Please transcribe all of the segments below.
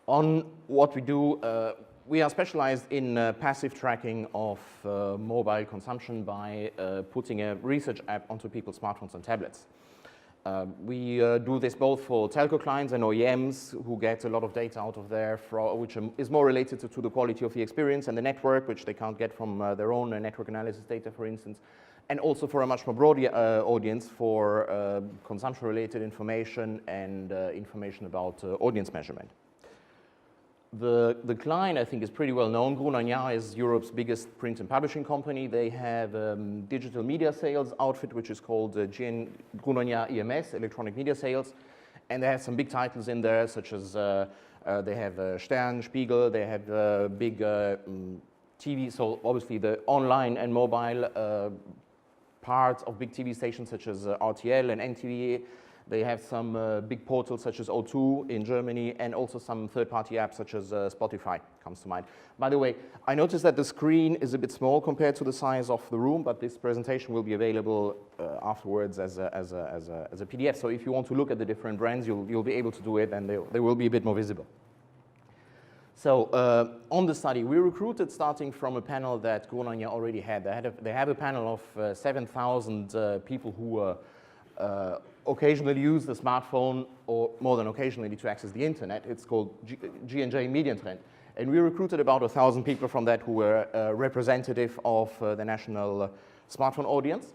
On what we do, we are specialized in passive tracking of mobile consumption by putting a research app onto people's smartphones and tablets. We do this both for telco clients and OEMs who get a lot of data out of there, which is more related to the quality of the experience and the network, which they can't get from their own network analysis data, for instance, and also for a much more broad audience for consumption-related information and information about audience measurement. The client, I think, is pretty well known. Gruner Jahr is Europe's biggest print and publishing company. They have digital media sales outfit, which is called Gruner Jahr EMS, Electronic Media Sales. And they have some big titles in there, such as they have Stern, Spiegel, they have big TV, so obviously the online and mobile parts of big TV stations such as RTL and NTV. They have some big portals such as O2 in Germany, and also some third-party apps such as Spotify comes to mind. By the way, I noticed that the screen is a bit small compared to the size of the room, but this presentation will be available afterwards as a PDF. So if you want to look at the different brands, you'll be able to do it, and they will be a bit more visible. So on the study, we recruited starting from a panel that Gruner Jahr already had. They have a panel of 7,000 people who occasionally use the smartphone, or more than occasionally, to access the internet. It's called G&J Medientrend. And we recruited about 1,000 people from that who were representative of the national smartphone audience.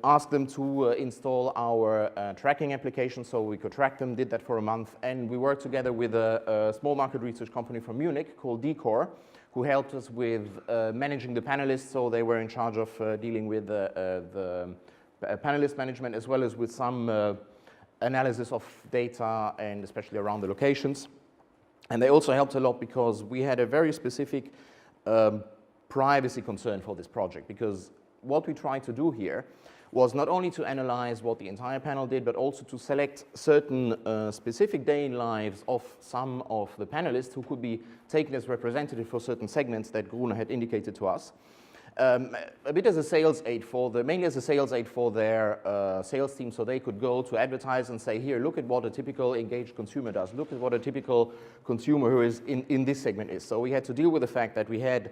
Asked them to install our tracking application so we could track them, did that for a month. And we worked together with a small market research company from Munich called Decor, who helped us with managing the panelists. So they were in charge of dealing with the panelist management, as well as with some analysis of data, and especially around the locations. And they also helped a lot because we had a very specific privacy concern for this project, because what we tried to do here was not only to analyze what the entire panel did, but also to select certain specific day in lives of some of the panelists who could be taken as representative for certain segments that Gruner had indicated to us. A bit as a sales aid mainly as a sales aid for their sales team, so they could go to advertise and say, here, look at what a typical engaged consumer does. Look at what a typical consumer who is in this segment is. So we had to deal with the fact that we had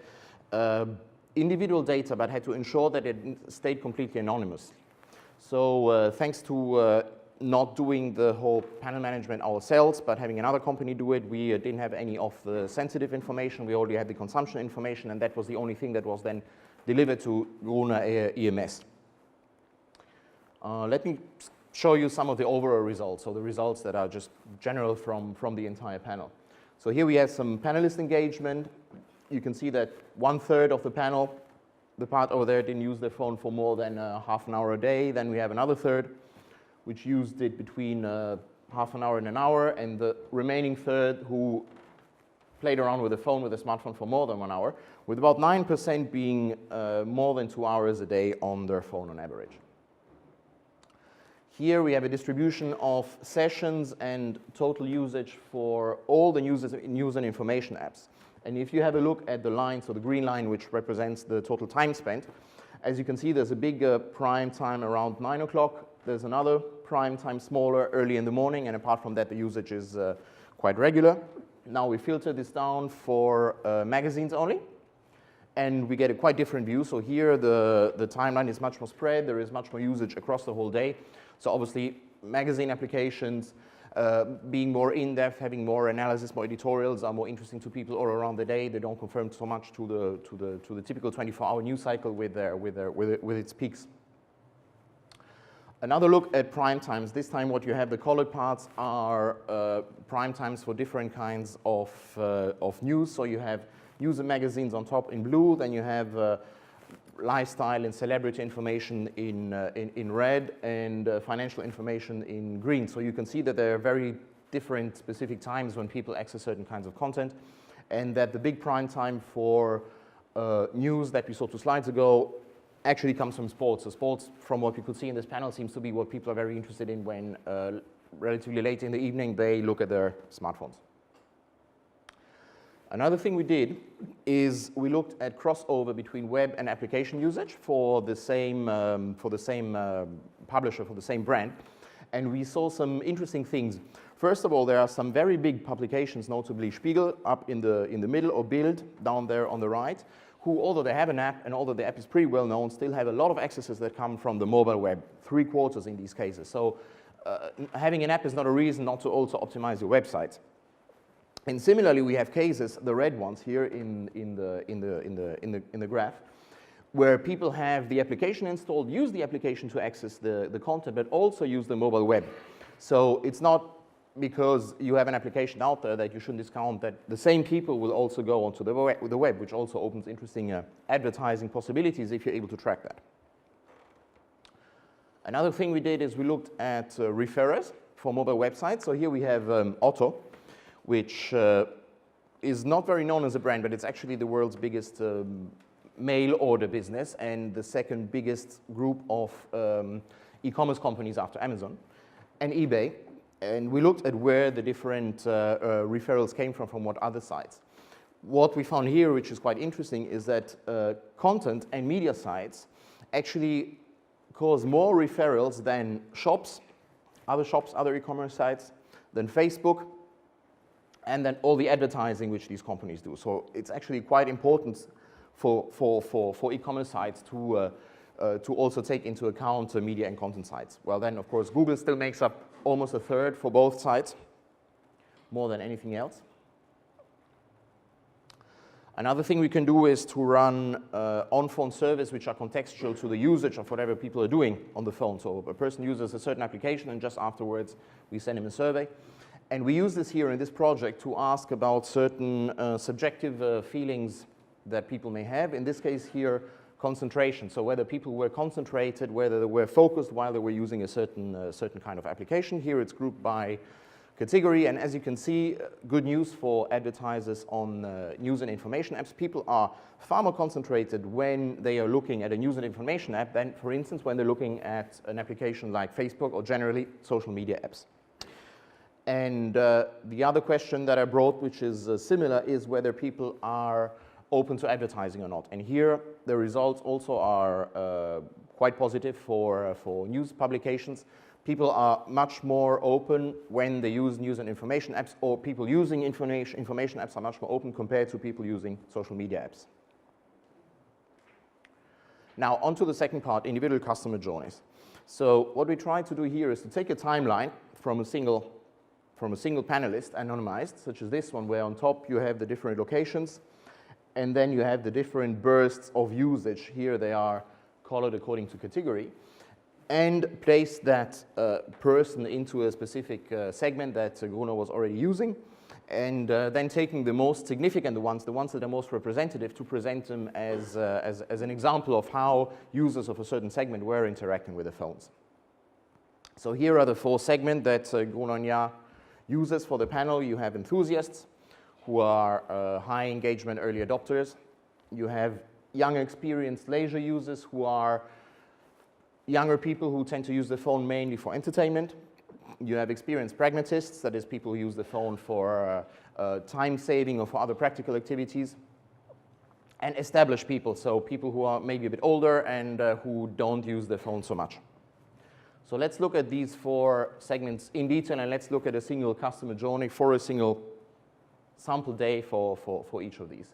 individual data, but had to ensure that it stayed completely anonymous. So thanks to not doing the whole panel management ourselves, but having another company do it, we didn't have any of the sensitive information. We already had the consumption information, and that was the only thing that was then delivered to Gruner EMS. Let me show you some of the overall results, so the results that are just general from the entire panel. So here we have some panelist engagement. You can see that 1/3 of the panel, the part over there, didn't use their phone for more than half an hour a day. Then we have another third, which used it between half an hour and an hour, and the remaining third who played around with the phone, with the smartphone for more than 1 hour, with about 9% being more than 2 hours a day on their phone on average. Here we have a distribution of sessions and total usage for all the news and information apps. And if you have a look at the line, so the green line, which represents the total time spent, as you can see, there's a big prime time around 9 o'clock. There's another prime time smaller early in the morning, and apart from that, the usage is quite regular. Now we filter this down for magazines only, and we get a quite different view. So here the timeline is much more spread. There is much more usage across the whole day. So obviously, magazine applications, being more in-depth, having more analysis, more editorials, are more interesting to people all around the day. They don't conform so much to the typical 24-hour news cycle with its peaks. Another look at prime times. This time what you have, the colored parts, are prime times for different kinds of news. So you have news and magazines on top in blue, then you have lifestyle and celebrity information in red, and financial information in green. So you can see that there are very different specific times when people access certain kinds of content, and that the big prime time for news that we saw 2 slides ago actually comes from sports. So sports, from what we could see in this panel, seems to be what people are very interested in when relatively late in the evening they look at their smartphones. Another thing we did is we looked at crossover between web and application usage for the same publisher, for the same brand, and we saw some interesting things. First of all, there are some very big publications, notably Spiegel up in the middle, or Bild down there on the right, who, although they have an app and although the app is pretty well known, still have a lot of accesses that come from the mobile web, 3/4 in these cases. So having an app is not a reason not to also optimize your website. And similarly, we have cases, the red ones here in the graph, where people have the application installed, use the application to access the content, but also use the mobile web. So it's not because you have an application out there that you shouldn't discount that the same people will also go onto the web, which also opens interesting advertising possibilities if you're able to track that. Another thing we did is we looked at referrers for mobile websites. So here we have Otto, which is not very known as a brand, but it's actually the world's biggest mail order business and the second biggest group of e-commerce companies after Amazon and eBay. And we looked at where the different referrals came from what other sites. What we found here, which is quite interesting, is that content and media sites actually cause more referrals than shops, other e-commerce sites, than Facebook, and then all the advertising which these companies do. So it's actually quite important for e-commerce sites to also take into account media and content sites. Well, then, of course, Google still makes up almost a third for both sites, more than anything else. Another thing we can do is to run on-phone surveys which are contextual to the usage of whatever people are doing on the phone. So a person uses a certain application, and just afterwards we send him a survey. And we use this here in this project to ask about certain subjective feelings that people may have. In this case here, concentration. So whether people were concentrated, whether they were focused while they were using a certain kind of application. Here it's grouped by category, and as you can see, good news for advertisers on news and information apps. People are far more concentrated when they are looking at a news and information app than, for instance, when they're looking at an application like Facebook or generally social media apps. And the other question that I brought, which is similar, is whether people are open to advertising or not. And here the results also are quite positive for news publications. People are much more open when they use news and information apps, or people using information apps are much more open compared to people using social media apps. Now on to the second part, individual customer journeys. So what we try to do here is to take a timeline from a single panelist, anonymized, such as this one, where on top you have the different locations, and then you have the different bursts of usage. Here they are colored according to category, and place that person into a specific segment that Gruner was already using, and then taking the most significant ones, the ones that are most representative, to present them as an example of how users of a certain segment were interacting with the phones. So here are the 4 segments that Gruner Jahr uses for the panel. You have enthusiasts, who are high engagement early adopters. You have young experienced leisure users, who are younger people who tend to use the phone mainly for entertainment. You have experienced pragmatists, that is people who use the phone for time saving or for other practical activities. And established people, so people who are maybe a bit older and who don't use the phone so much. So let's look at these 4 segments in detail, and let's look at a single customer journey for a single sample day for each of these.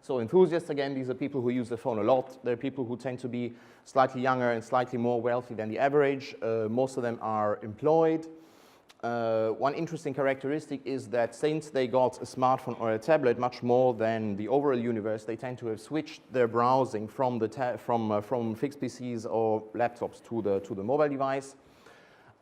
So enthusiasts, again, these are people who use the phone a lot. They're people who tend to be slightly younger and slightly more wealthy than the average. Most of them are employed. One interesting characteristic is that since they got a smartphone or a tablet much more than the overall universe, they tend to have switched their browsing from fixed PCs or laptops to the mobile device.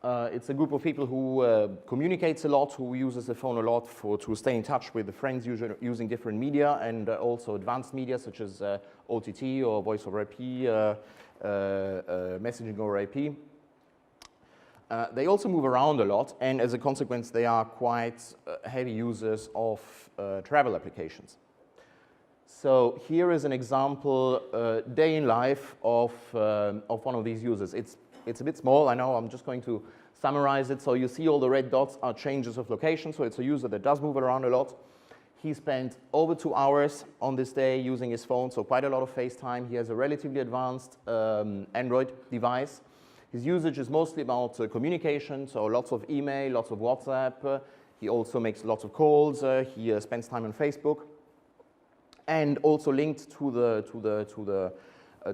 It's a group of people who communicates a lot, who uses the phone a lot to stay in touch with the friends, usually using different media and also advanced media such as OTT or voice over IP, messaging over IP. They also move around a lot, and as a consequence, they are quite heavy users of travel applications. So here is an example day in life of one of these users. It's a bit small, I know, I'm just going to summarize it. So you see all the red dots are changes of location, so it's a user that does move around a lot. He spent over 2 hours on this day using his phone, so quite a lot of FaceTime. He has a relatively advanced Android device. His usage is mostly about communication, so lots of email, lots of WhatsApp. He also makes lots of calls. He spends time on Facebook, and also linked to the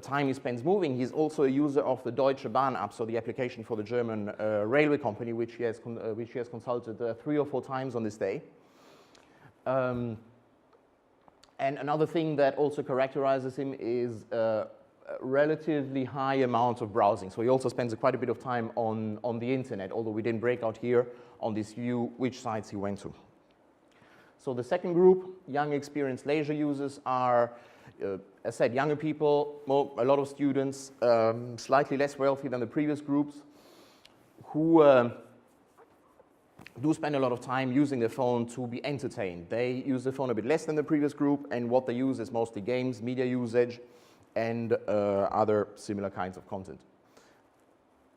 time he spends moving. He's also a user of the Deutsche Bahn app, so the application for the German railway company, which he has consulted 3 or 4 times on this day. And another thing that also characterizes him is a relatively high amount of browsing. So he also spends quite a bit of time on the internet, although we didn't break out here on this view which sites he went to. So the second group, young experienced leisure users, are, as I said, younger people, a lot of students, slightly less wealthy than the previous groups, who do spend a lot of time using their phone to be entertained. They use the phone a bit less than the previous group, and what they use is mostly games, media usage, and other similar kinds of content.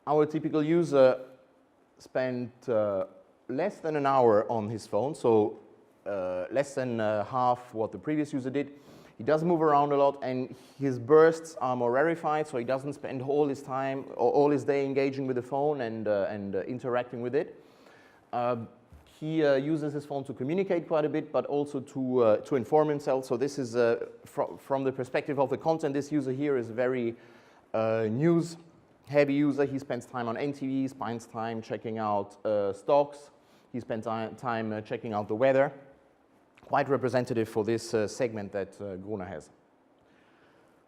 Our typical user spent less than an hour on his phone, so less than half what the previous user did. He does move around a lot, and his bursts are more rarefied, so he doesn't spend all his time or all his day engaging with the phone and interacting with it. He uses his phone to communicate quite a bit, but also to inform himself. So this is, from the perspective of the content, this user here is a very news-heavy user. He spends time on NTV, spends time checking out stocks. He spends time checking out the weather. Quite representative for this segment that Gruner has.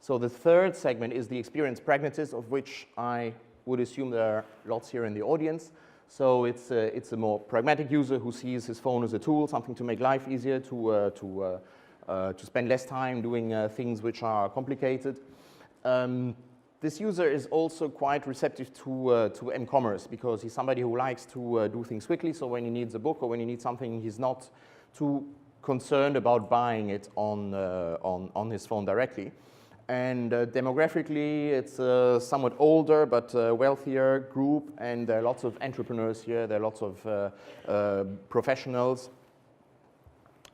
So the third segment is the experienced pragmatist, of which I would assume there are lots here in the audience. So it's a more pragmatic user who sees his phone as a tool, something to make life easier, to spend less time doing things which are complicated. This user is also quite receptive to m-commerce, because he's somebody who likes to do things quickly. So when he needs a book or when he needs something, he's not too concerned about buying it on his phone directly. And demographically, it's a somewhat older but wealthier group, and there are lots of entrepreneurs here, there are lots of professionals,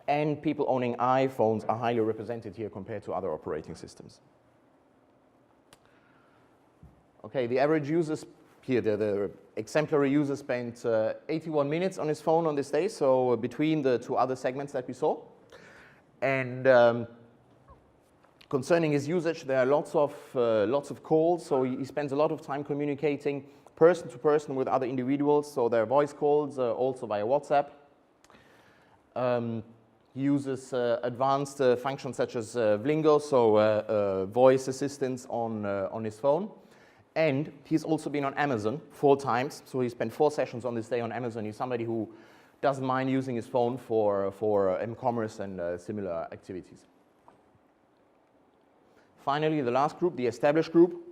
and people owning iPhones are highly represented here compared to other operating systems. Okay, the average users here, the exemplary user spent 81 minutes on his phone on this day, so between the 2 other segments that we saw. And concerning his usage, there are lots of calls, so he spends a lot of time communicating person to person with other individuals, so there are voice calls, also via WhatsApp. He uses advanced functions such as Vlingo, so voice assistance on his phone. And he's also been on Amazon 4 times, so he spent 4 sessions on this day on Amazon. He's somebody who doesn't mind using his phone for m-commerce and similar activities. Finally, the last group, the established group.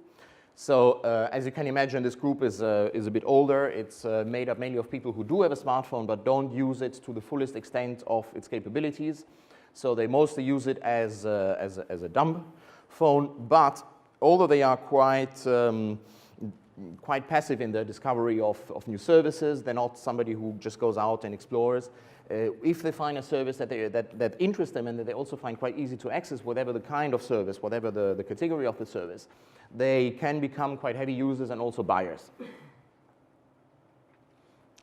So as you can imagine, this group is a bit older. It's made up mainly of people who do have a smartphone but don't use it to the fullest extent of its capabilities. So they mostly use it as a dumb phone, but although they are quite passive in the discovery of new services, they're not somebody who just goes out and explores. If they find a service that interests them and that they also find quite easy to access, whatever the kind of service, whatever the category of the service, they can become quite heavy users and also buyers.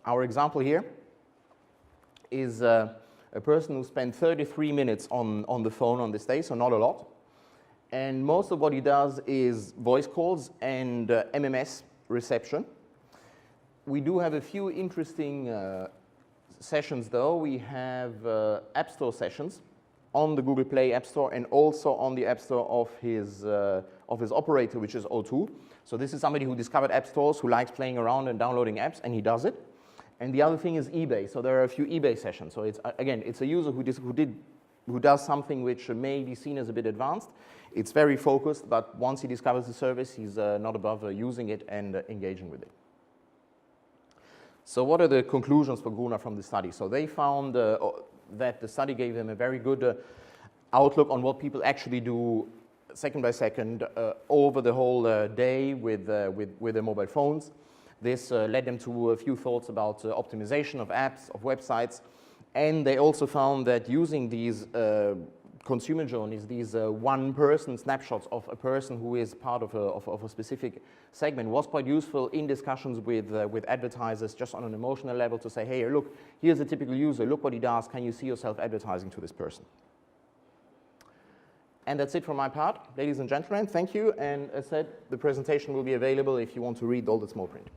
Our example here is a person who spent 33 minutes on the phone on this day, so not a lot. And most of what he does is voice calls and MMS reception. We do have a few interesting sessions, though. We have App Store sessions on the Google Play App Store and also on the App Store of his operator, which is O2. So this is somebody who discovered app stores, who likes playing around and downloading apps, and he does it. And the other thing is eBay. So there are a few eBay sessions. So it's again, it's a user who does something which may be seen as a bit advanced. It's very focused, but once he discovers the service, he's not above using it and engaging with it. So what are the conclusions for Gruner from the study? So they found that the study gave them a very good outlook on what people actually do second by second over the whole day with their mobile phones. This led them to a few thoughts about optimization of apps, of websites, and they also found that using these consumer journeys, these one-person snapshots of a person who is part of a specific segment, was quite useful in discussions with advertisers just on an emotional level to say, hey, look, here's a typical user, look what he does, can you see yourself advertising to this person? And that's it from my part. Ladies and gentlemen, thank you. And as said, the presentation will be available if you want to read all the small print.